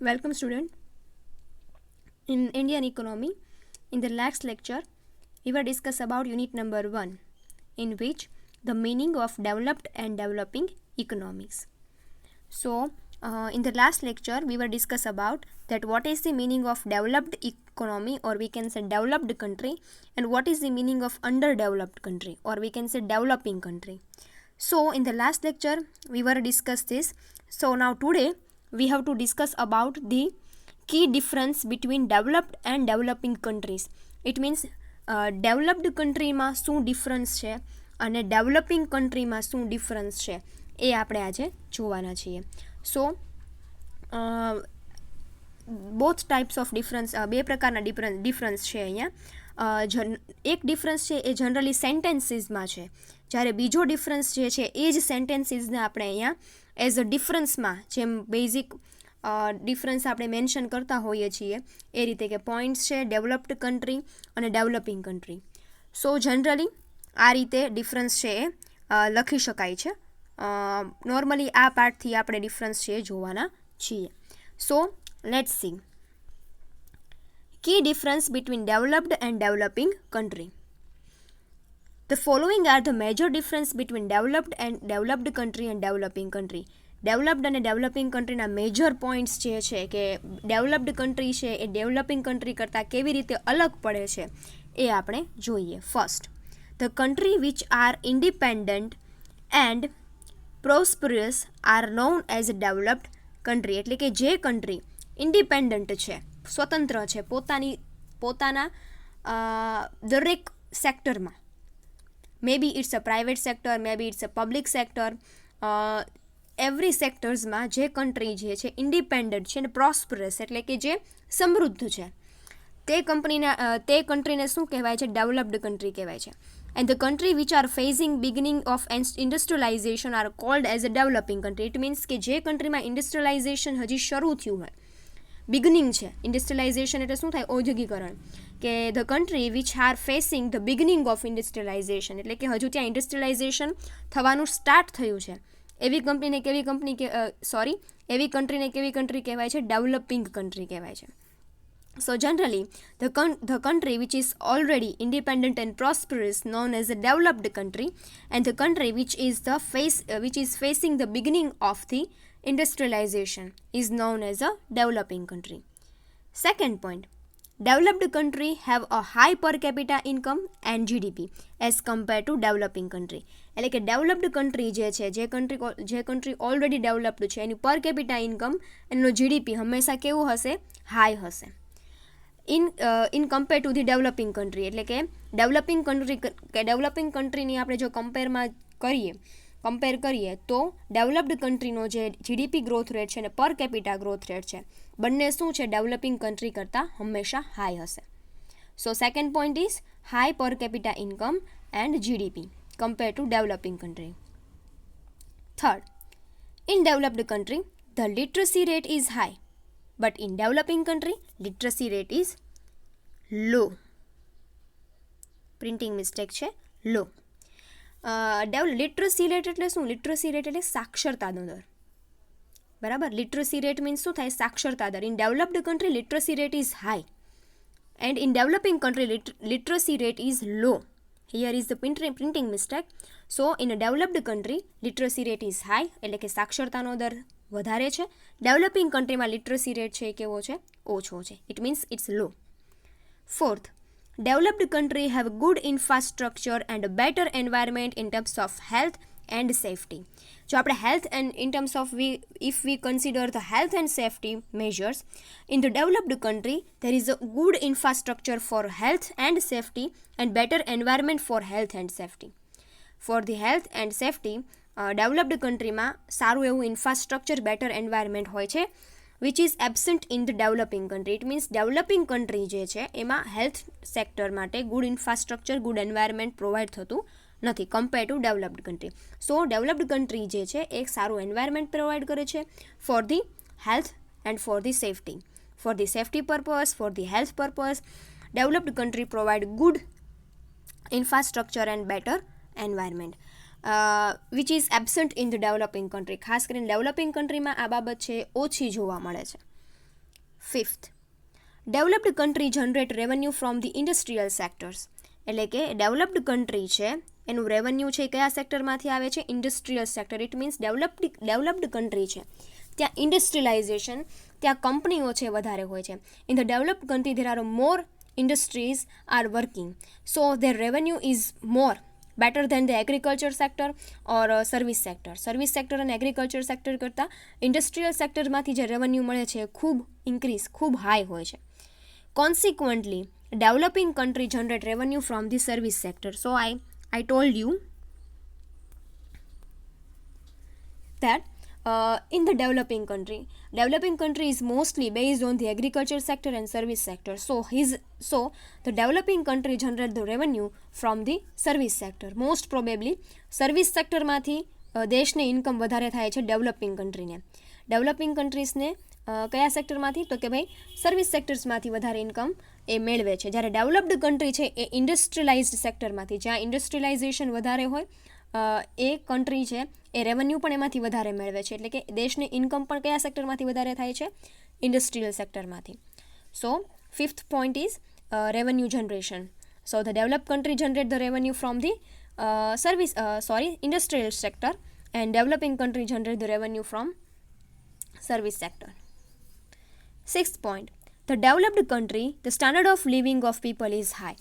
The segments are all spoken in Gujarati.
Welcome, student. In Indian economy, in the last lecture, we will discuss about unit number 1, in which the meaning of developed and developing economics. So, in the last lecture, we will discuss about that what is the meaning of developed economy, or we can say developed country, and what is the meaning of underdeveloped country, or we can say developing country. So, in the last lecture, we were discuss this. So now today we have to discuss about the key difference between developed and developing countries. It means developed countryમાં શું ડિફરન્સ છે અને ડેવલપિંગ કન્ટ્રીમાં શું ડિફરન્સ છે એ આપણે આજે જોવાના છીએ. સો બોથ ટાઈપ્સ ઓફ ડિફરન્સ, બે પ્રકારના ડિફરન્સ છે અહીંયા. એક ડિફરન્સ છે એ જનરલી સેન્ટેન્સીસમાં છે, જ્યારે બીજો ડિફરન્સ જે છે એ જ સેન્ટેન્સીસને આપણે અહીંયા એઝ અ ડિફરન્સમાં, જેમ બેઝિક ડિફરન્સ આપણે મેન્શન કરતા હોઈએ છીએ એ રીતે, કે પોઈન્ટ્સ છે ડેવલપ્ડ કન્ટ્રી અને ડેવલપિંગ કન્ટ્રી. સો જનરલી આ રીતે ડિફરન્સ છે એ લખી શકાય છે. નોર્મલી આ પાર્ટથી આપણે ડિફરન્સ છે એ જોવાના છીએ. So let's see key difference between developed and developing country. The following are the major difference between developed country and developing country. Developed અને ડેવલપિંગ કન્ટ્રીના મેજર પોઈન્ટ્સ જે છે કે ડેવલપ્ડ કન્ટ્રી છે એ ડેવલપિંગ કન્ટ્રી કરતાં કેવી રીતે અલગ પડે છે એ આપણે જોઈએ. First, the country which are independent and prosperous are known as developed country. એટલે કે જે કન્ટ્રી ઇન્ડિપેન્ડન્ટ છે, સ્વતંત્ર છે પોતાના દરેક સેક્ટરમાં, maybe it's a private sector, maybe it's a public sector, every સેક્ટર્સમાં જે કન્ટ્રી જે છે ઇન્ડિપેન્ડન્ટ છે અને પ્રોસ્પરસ એટલે કે જે સમૃદ્ધ છે, તે કન્ટ્રીને શું કહેવાય છે? ડેવલપ્ડ કન્ટ્રી કહેવાય છે. And the country which are phasing beginning of industrialisation are called as a developing country. It means કે જે કન્ટ્રીમાં ઇન્ડસ્ટ્રીયલાઇઝેશન હજી શરૂ થયું હોય, બિગનિંગ છે. ઇન્ડસ્ટ્રીયલાઇઝેશન એટલે શું થાય? ઔદ્યોગિકરણ. કે the country which are facing the beginning of industrialisation એટલે કે હજુ ત્યાં ઇન્ડસ્ટ્રીયલાઇઝેશન થવાનું સ્ટાર્ટ થયું છે, એવી કન્ટ્રીને કેવી કન્ટ્રી કહેવાય છે? ડેવલપિંગ કન્ટ્રી કહેવાય છે. So generally, the country which is already independent and prosperous known as a developed country, and the country which is facing the beginning of the industrialization is known as a developing country. Second point, developed country have a high per capita income and GDP as compared to developing country. એટલે કે ડેવલપ્ડ કન્ટ્રી જે છે, જે કન્ટ્રી ઓલરેડી ડેવલપ્ડ છે, એની પર કેપિટા ઇન્કમ, એનો જીડીપી હંમેશા કેવું હશે? હાઈ હશે in compare to the developing country. એટલે કે ડેવલપિંગ કન્ટ્રીની આપણે જો કમ્પેર કરીએ તો ડેવલપ્ડ કન્ટ્રીનો જે જીડીપી ગ્રોથ રેટ છે અને પર કેપિટા ગ્રોથ રેટ છે, બંને શું છે? ડેવલપિંગ કન્ટ્રી કરતાં હંમેશા હાઈ હશે. So second point is high per capita income and GDP compare to developing country. Third, in developed country the literacy rate is high, but in developing country literacy rate is low. Printing mistake છે, લો. લિટરસી રેટ એટલે શું? લિટરસી રેટ એટલે સાક્ષરતાનો દર, બરાબર. લિટરસી રેટ મીન્સ શું થાય? સાક્ષરતા દર. In developed country literacy rate is high and in developing country literacy rate is law. Here is the printing mistake. So in a developed country literacy rate is high એટલે કે સાક્ષરતાનો દર વધારે છે. ડેવલપિંગ કન્ટ્રીમાં લિટરસી રેટ છે કેવો છે? ઓછો છે. It means it's low. Fourth, developed country have good infrastructure and better environment in terms of health and safety. જો આપણે health and in terms of if we consider the health and safety measures in the developed country, there is a good infrastructure for health and safety and better environment for health and safety. For the health and safety, developed કન્ટ્રીમાં સારું એવું ઇન્ફ્રાસ્ટ્રક્ચર, બેટર એન્વાયરમેન્ટ હોય છે, which is absent in the developing country. It means developing country જે છે એમાં હેલ્થ સેક્ટર માટે good infrastructure, good environment provide થતું નથી compare to developed country. So developed country જે છે એક સારું એન્વાયરમેન્ટ પ્રોવાઈડ કરે છે for the health and for the safety. For the safety purpose, for the health purpose, developed country provide good infrastructure and better environment. Which is absent in the developing country. ખાસ કરીને ડેવલપિંગ કન્ટ્રીમાં આ બાબત છે ઓછી જોવા મળે છે. Fifth, developed country generate revenue from the industrial sectors. એટલે કે ડેવલપ્ડ કન્ટ્રી છે એનું રેવન્યુ છે કયા સેક્ટરમાંથી આવે છે? Industrial sector. It means developed country છે ત્યાં ઇન્ડસ્ટ્રીયલાઇઝેશન, ત્યાં કંપનીઓ છે વધારે હોય છે. In the developed country there are more industries are working, so their revenue is more better than the agriculture sector or service sector. Service sector અને એગ્રીકલ્ચર સેક્ટર કરતાં ઇન્ડસ્ટ્રીયલ સેક્ટરમાંથી જે રેવન્યુ મળે છે ખૂબ ઇન્ક્રીઝ, ખૂબ હાઈ હોય છે. Consequently developing country generate revenue from the service sector. So I told you that in the developing country is mostly based on the agriculture sector and service sector. So the developing country generate the revenue from the service sector. Most probably service sector માંથી દેશને ઇન્કમ વધારે થાય છે ડેવલપિંગ કન્ટ્રીને. ડેવલપિંગ કન્ટ્રીઝને કયા સેક્ટરમાંથી? તો કે ભાઈ સર્વિસ સેક્ટર્સમાંથી વધારે ઇન્કમ એ મેળવે છે. જ્યારે ડેવલપ્ડ કન્ટ્રી છે એ ઇન્ડસ્ટ્રીયલાઇઝડ સેક્ટરમાંથી, જ્યાં ઇન્ડસ્ટ્રીયલાઇઝેશન વધારે હોય એ કન્ટ્રી છે એ રેવન્યુ પણ એમાંથી વધારે મેળવે છે. એટલે કે દેશની ઇન્કમ પણ કયા સેક્ટરમાંથી વધારે થાય છે? ઇન્ડસ્ટ્રીયલ સેક્ટરમાંથી. So fifth point is revenue generation. So the developed country generate the revenue from the industrial sector, and developing country generate the revenue from service sector. Sixth point, the developed country, the standard of living of people is high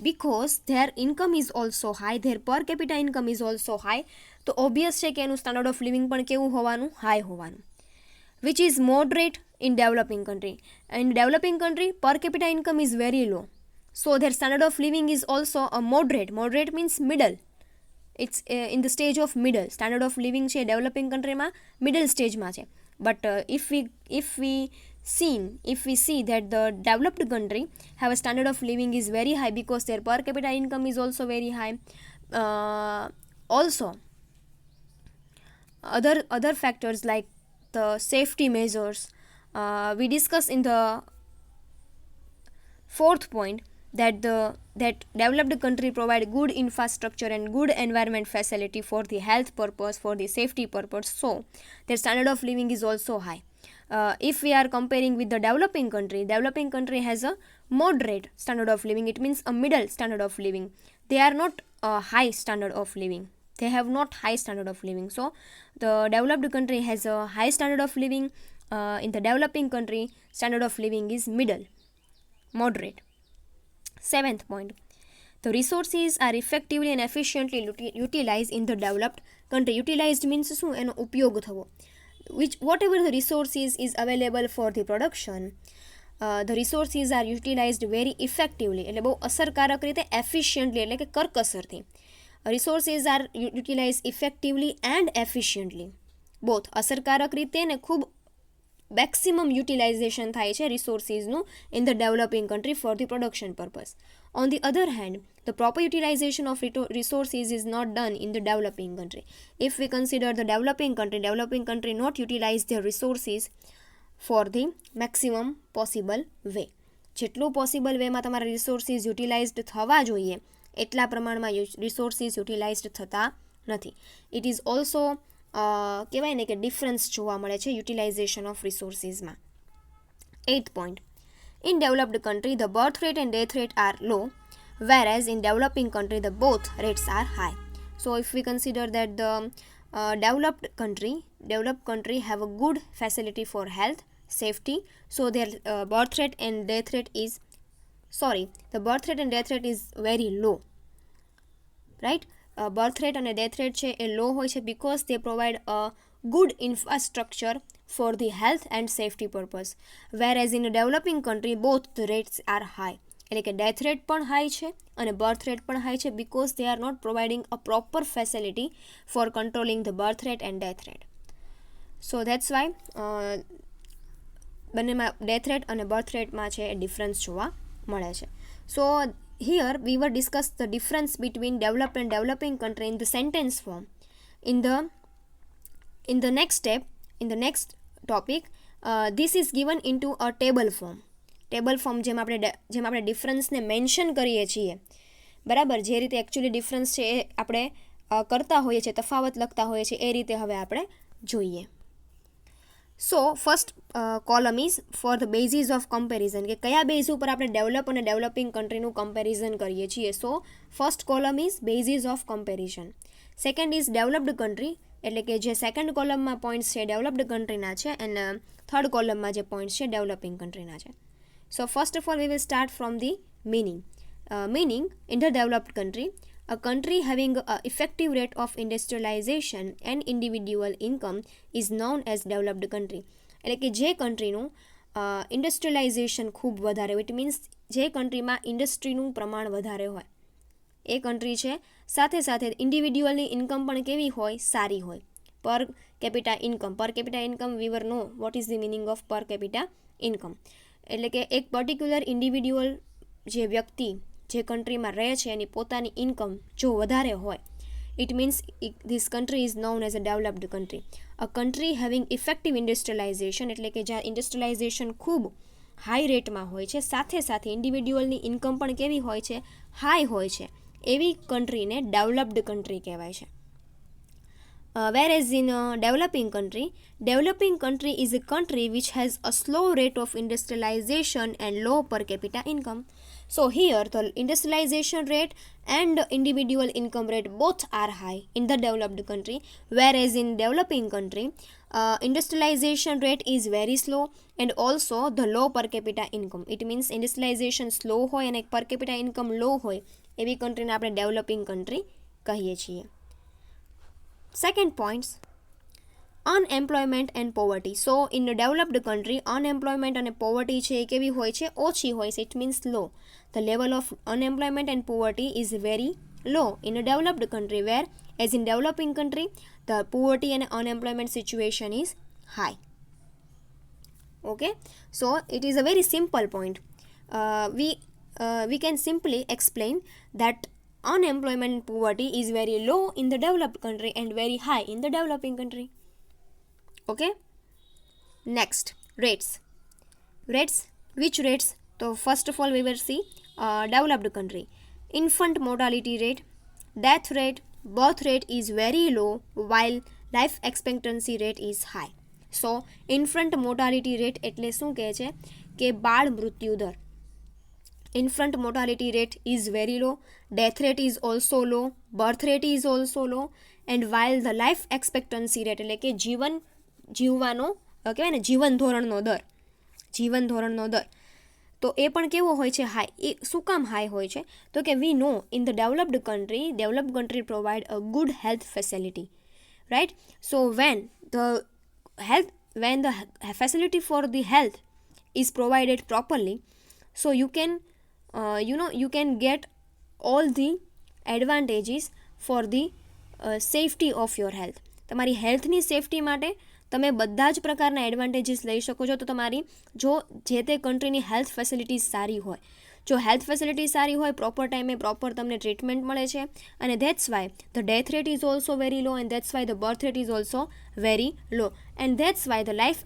because their income is also high, their per capita income is also high. તો obvious છે કે એનું standard of living પણ કેવું હોવાનું? હાઈ હોવાનું. Which is moderate in developing country. In developing country, per capita income is very low. So their standard of living is also a moderate. Moderate means middle. It's in the stage of middle. Standard of living છે ડેવલપિંગ કન્ટ્રીમાં મિડલ સ્ટેજમાં છે. But if we see that the developed country have a standard of living is very high because their per capita income is also very high. Also, other factors like the safety measures we discuss in the fourth point, that developed country provide good infrastructure and good environment facility for the health purpose, for the safety purpose. So their standard of living is also high. If we are comparing with the developing country has a moderate standard of living. It means a middle standard of living. They are not a high standard of living. They have not high standard of living. So the developed country has a high standard of living. In the developing country, standard of living is middle, moderate. Seventh point, the resources are effectively and efficiently utilized in the developed country. Utilized means શું? એનો ઉપયોગ થવો. Whatever the resources is available for the production, the resources are utilized very effectively. એટલે બહુ અસરકારક રીતે, efficiently એટલે કે કરકસરથી. Resources are utilized effectively and efficiently. Both અસરકારક રીતે ને ખૂબ maximum utilization થાય છે રિસોર્સિસનું in the developing country for the production purpose. On the other hand, the proper utilization of resources is not done in the developing country. If we consider the developing country not utilize their resources for the maximum possible way. જેટલું પોસિબલ વેમાં તમારા રિસોર્સિસ યુટિલાઇઝડ થવા જોઈએ એટલા પ્રમાણમાં રિસોર્સિસ યુટિલાઇઝડ થતા નથી. ઇટ ઇઝ ઓલ્સો કહેવાય ને કે ડિફરન્સ જોવા મળે છે યુટિલાઇઝેશન ઓફ રિસોર્સિસમાં. 8th point, in developed country the birth rate and death rate are low, whereas in developing country the both rates are high. So if we consider that the developed country have a good facility for health, safety, so their birth rate and death rate is very low, right? Birth rate and death rate છે એ low હોય છે because they provide a good infrastructure for the health and safety purpose, whereas in a developing country both the rates are high. એટલે કે ડેથ રેટ પણ હાઈ છે અને બર્થ રેટ પણ હાઈ છે because they are not providing a proper facility for controlling the birth rate and death rate. So that's why બંનેમાં ડેથ રેટ અને બર્થ રેટમાં છે એ ડિફરન્સ જોવા મળે છે. So here we were discuss the difference between developed and developing country in the sentence form. In the next step, in the next topic, this is given into a table form. Table form જેમ આપણે ડિફરન્સને મેન્શન કરીએ છીએ, બરાબર, જે રીતે એકચ્યુઅલી ડિફરન્સ છે એ આપણે કરતા હોઈએ છીએ, તફાવત લખતા હોઈએ છીએ, એ રીતે હવે આપણે જોઈએ. So first column is for the basis of comparison, કે કયા બેઝ ઉપર આપણે ડેવલપ અને ડેવલપિંગ કન્ટ્રીનું કમ્પેરિઝન કરીએ છીએ. So first column is basis of comparison. Second is developed country, એટલે કે જે સેકન્ડ કોલમમાં પોઈન્ટ્સ છે ડેવલપ્ડ કન્ટ્રીના છે, અને થર્ડ કોલમમાં જે પોઈન્ટ્સ છે ડેવલપિંગ કન્ટ્રીના છે. So first of all we will start from the meaning. Meaning, in the developed country, a country having an effective rate of industrialization and individual income is known as developed country. એટલે કે જે કન્ટ્રીનું ઇન્ડસ્ટ્રીયલાઇઝેશન ખૂબ વધારે હોય, ઇટ મીન્સ જે કન્ટ્રીમાં ઇન્ડસ્ટ્રીનું પ્રમાણ વધારે હોય એ કન્ટ્રી છે. સાથે સાથે ઇન્ડિવિડ્યુઅલની ઇન્કમ પણ કેવી હોય? સારી હોય. Per capita income we know what is the meaning of per capita income, એટલે કે એક પર્ટિક્યુલર ઇન્ડિવિડ્યુઅલ જે વ્યક્તિ જે કન્ટ્રીમાં રહે છે એની પોતાની ઇન્કમ જો વધારે હોય, it means this country is known as a developed country. A country having effective industrialization, એટલે કે જ્યાં ઇન્ડસ્ટ્રીયલાઇઝેશન ખૂબ હાઈ રેટમાં હોય છે, સાથે સાથે ઇન્ડિવિડ્યુઅલની ઇન્કમ પણ કેવી હોય છે? હાઈ હોય છે. એવી કન્ટ્રીને ડેવલપ્ડ કન્ટ્રી કહેવાય છે. Whereas in a developing country is a country which has a slow rate of industrialization and low per capita income. So here the industrialization rate and individual income rate both are high in the developed country, whereas in developing country industrialization rate is very slow and also the low per capita income. It means industrialization slow હોય અને per capita income low હોય એવી કન્ટ્રીને આપણે ડેવલપિંગ કન્ટ્રી કહીએ છીએ. Second points, unemployment and poverty. So in a developed country unemployment and poverty છે એ કેવી હોય છે? ઓછી હોય છે. It means low. The level of unemployment and poverty is very low in a developed country, where as in developing country the poverty and unemployment situation is high. Okay, so it is a very simple point. We can simply explain that unemployment and poverty is very low in the developed country and very high in the developing country. Okay, next, rates. Which rates? So first of all we will see developed country. Infant mortality rate, death rate, birth rate is very low, while life expectancy rate is high. So infant mortality rate એટલે શું કહે છે? કે બાળ મૃત્યુ દર. Infant mortality rate is very low, death rate is also low, birth rate is also low, and while the life expectancy rate એટલે કે જીવવાનો કહેવાય ને જીવન ધોરણનો દર તો એ પણ કેવો હોય છે? હાઈ. એ શું કામ હાઈ હોય છે? તો કે we know in the developed country provide a good health facility, right? So when the facility for the health is provided properly, so you can get all the advantages for the safety of your health. તમારી હેલ્થની સેફટી માટે તમે બધા જ પ્રકારના એડવાન્ટેજીસ લઈ શકો છો. તો તમારી જો જે તે કન્ટ્રીની હેલ્થ ફેસિલિટીઝ સારી હોય, જો હેલ્થ ફેસિલિટી સારી હોય, પ્રોપર ટાઈમે પ્રોપર તમને ટ્રીટમેન્ટ મળે છે, અને that's why the death rate is also very low, and that's why the birth rate is also very low, and that's why the life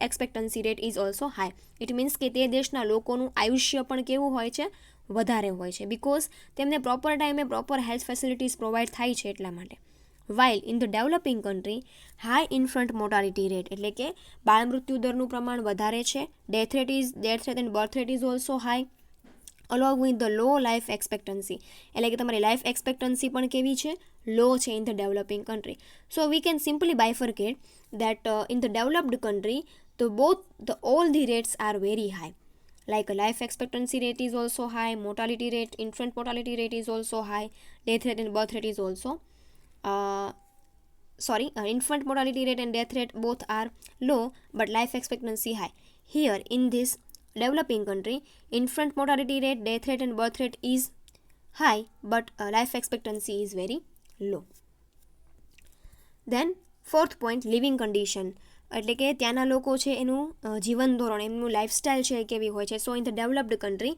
expectancy rate is also high. It means કે તે દેશના લોકોનું આયુષ્ય પણ કેવું હોય છે? વધારે હોય છે, બિકોઝ તેમને પ્રોપર ટાઈમે પ્રોપર હેલ્થ ફેસિલિટીઝ પ્રોવાઈડ થાય છે એટલા માટે. while in the developing country high infant mortality rate એટલે કે બાળ મૃત્યુ દરનું પ્રમાણ વધારે છે, death rate and birth rate is also high, along with the low life expectancy, એટલે કે તમારી life expectancy પણ કેવી છે? low છે in the developing country. So we can simply bifurcate that in the developed country all the rates are very high, like a life expectancy rate is also high, mortality rate, infant mortality rate is also high, death rate and birth rate is also infant mortality rate and death rate both are low, but life expectancy high. Here in this developing country, infant mortality rate, death rate and birth rate is high, but life expectancy is very low. Then fourth point, living condition, એટલે કે ત્યાંના લોકો છે એનું જીવન ધોરણ, એમનું લાઈફસ્ટાઈલ છે એ કેવી હોય છે? સો in the developed country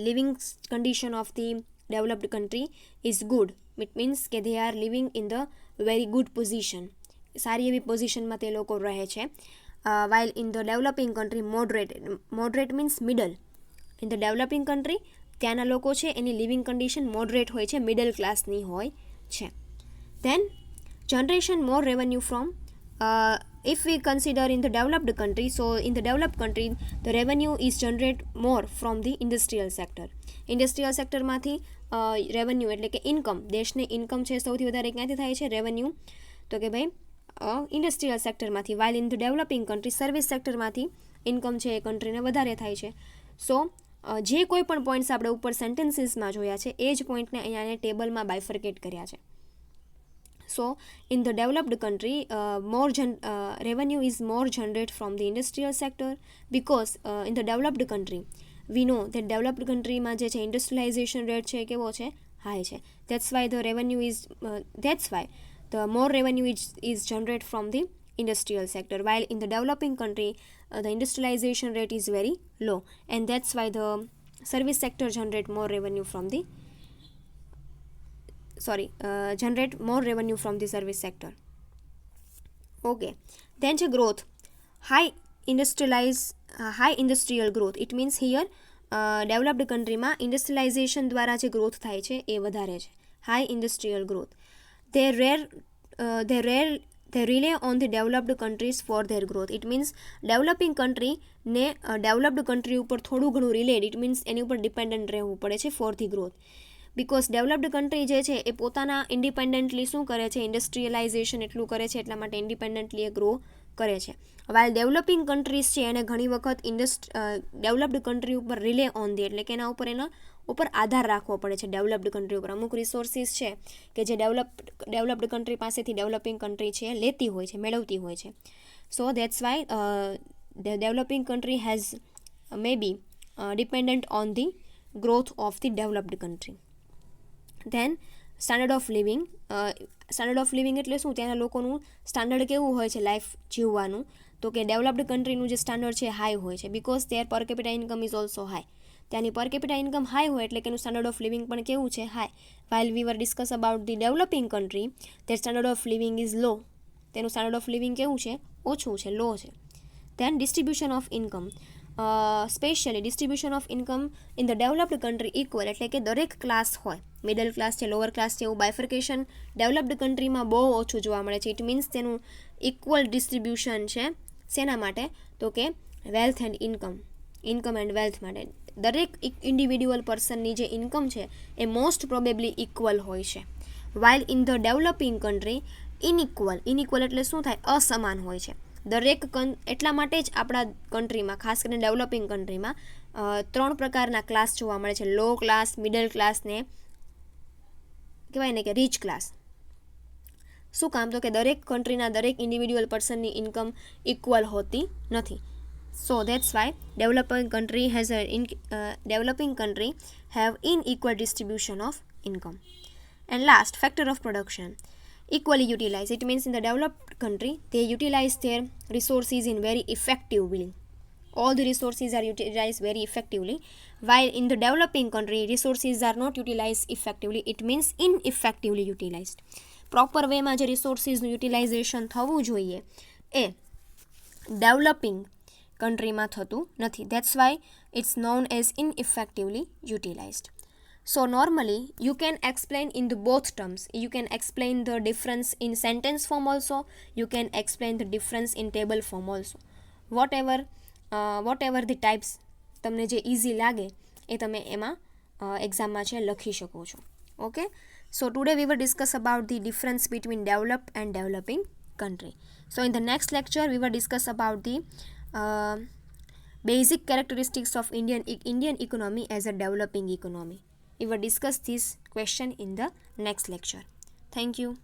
living condition of the developed country is good. It means કે they are living in the very good position, સારી એવી પોઝિશનમાં તે લોકો રહે છે. while in the developing country moderate means middle. in the developing country ત્યાંના લોકો છે એની લિવિંગ કન્ડિશન મોડરેટ હોય છે, મિડલ ક્લાસની હોય છે. then generation more revenue from if we consider in the developed country, so in the developed country the revenue is generate more from the industrial sector. Industrial સેક્ટરમાંથી રેવન્યુ એટલે કે ઇન્કમ, દેશને ઇન્કમ છે સૌથી વધારે ક્યાંથી થાય છે? રેવન્યુ, તો કે ભાઈ ઇન્ડસ્ટ્રીયલ સેક્ટરમાંથી. While in the developing country service સેક્ટરમાંથી ઇન્કમ છે એ કન્ટ્રીને વધારે થાય છે. સો જે કોઈ પણ પોઈન્ટ્સ આપણે ઉપર સેન્ટેન્સીસમાં જોયા છે એ જ પોઈન્ટને અહીંયા ટેબલમાં બાયફર્કેટ કર્યા છે. So in the developed country, revenue is more generated from the industrial sector, because in the developed country we know that developed country માં જે છે industrialization rate છે કેવો છે? high છે. That's why the more revenue is generated from the industrial sector, while in the developing country the industrialization rate is very low, and that's why the service sector generate more revenue from the generate more revenue from the service sector. Okay, then છે growth. high industrial growth, it means here developed country માં industrialization દ્વારા જે growth થાય છે એ વધારે છે. high industrial growth, they rely on the developed countries for their growth. it means developing country ને developed country ઉપર થોડું ઘણું રિલેટ, it means એની ઉપર ડિપેન્ડન્ટ રહેવું પડે છે for the growth. Because developed country જે છે એ પોતાના ઇન્ડિપેન્ડન્ટલી શું કરે છે? ઇન્ડસ્ટ્રીયલાઇઝેશન એટલું કરે છે, એટલા માટે ઇન્ડિપેન્ડન્ટલી એ ગ્રો કરે છે. વાઇલ ડેવલપિંગ કન્ટ્રીઝ છે એને ઘણી વખત ડેવલપ્ડ કન્ટ્રી ઉપર રિલે ઓન ધી, એટલે કે એના ઉપર આધાર રાખવો પડે છે ડેવલપ્ડ કન્ટ્રી ઉપર. અમુક રિસોર્સિસ છે કે જે ડેવલપ્ડ કન્ટ્રી પાસેથી ડેવલપિંગ કન્ટ્રી છે લેતી હોય છે, મેળવતી હોય છે. સો that's why the developing country has maybe dependent on the growth of the developed country. Then standard of living. Standard of living એટલે શું? ત્યાંના લોકોનું સ્ટાન્ડર્ડ કેવું હોય છે લાઈફ જીવવાનું? તો કે ડેવલપ્ડ કન્ટ્રીનું જે સ્ટાન્ડર્ડ છે હાઈ હોય છે, because their per capita income is also high. ત્યાંની પર કેપિટા ઇન્કમ હાઈ હોય એટલે કે એનું સ્ટાન્ડર્ડ ઓફ લિવિંગ પણ કેવું છે? High. While we were discuss about the developing country, their standard of living is low. તેનું સ્ટાન્ડર્ડ ઓફ લિવિંગ કેવું છે? ઓછું છે, લો છે. Then distribution of income. Specially distribution of income in the developed country equal, એટલે કે દરેક ક્લાસ હોય, મિડલ ક્લાસ છે, લોઅર ક્લાસ છે, એવું બાયફર્કેશન ડેવલપ્ડ કન્ટ્રીમાં બહુ ઓછું જોવા મળે છે. ઇટ મીન્સ તેનું ઇક્વલ ડિસ્ટ્રીબ્યુશન છે. શેના માટે? તો કે wealth and income and wealth માટે. દરેક ઇન્ડિવિડ્યુઅલ પર્સનની જે ઇન્કમ છે એ મોસ્ટ પ્રોબેબલી ઇક્વલ હોય છે. While in the developing country inequal એટલે શું થાય? અસમાન હોય છે. દરેક એટલા માટે જ આપણા કન્ટ્રીમાં, ખાસ કરીને ડેવલપિંગ કન્ટ્રીમાં 3 પ્રકારના ક્લાસ જોવા મળે છે: લો ક્લાસ, મિડલ ક્લાસ ને કહેવાય ને કે રીચ ક્લાસ. શું કામ? તો કે દરેક કન્ટ્રીના દરેક ઇન્ડિવિડ્યુઅલ પર્સનની ઇન્કમ ઇક્વલ હોતી નથી. સો that's why developing country have unequal distribution of income. And last, factor of production. Equally utilized. It means in the developed country, they utilize their resources in very effective way. All the resources are utilized very effectively. While in the developing country, resources are not utilized effectively. It means ineffectively utilized. Proper way માં જે રિસોર્સિસનું યુટિલાઇઝેશન થવું જોઈએ એ ડેવલપિંગ કન્ટ્રીમાં થતું નથી. That's why it's known as ineffectively utilized. So normally you can explain in the both terms. You can explain the difference in sentence form also. You can explain the difference in table form also. Whatever the types તમને જે ઇઝી લાગે એ તમે એમાં એક્ઝામમાં છે લખી શકો છો. Okay, so today we will discuss about the difference between developed and developing country. So in the next lecture we will discuss about the basic characteristics of Indian economy as a developing economy. We will discuss this question in the next lecture. Thank you.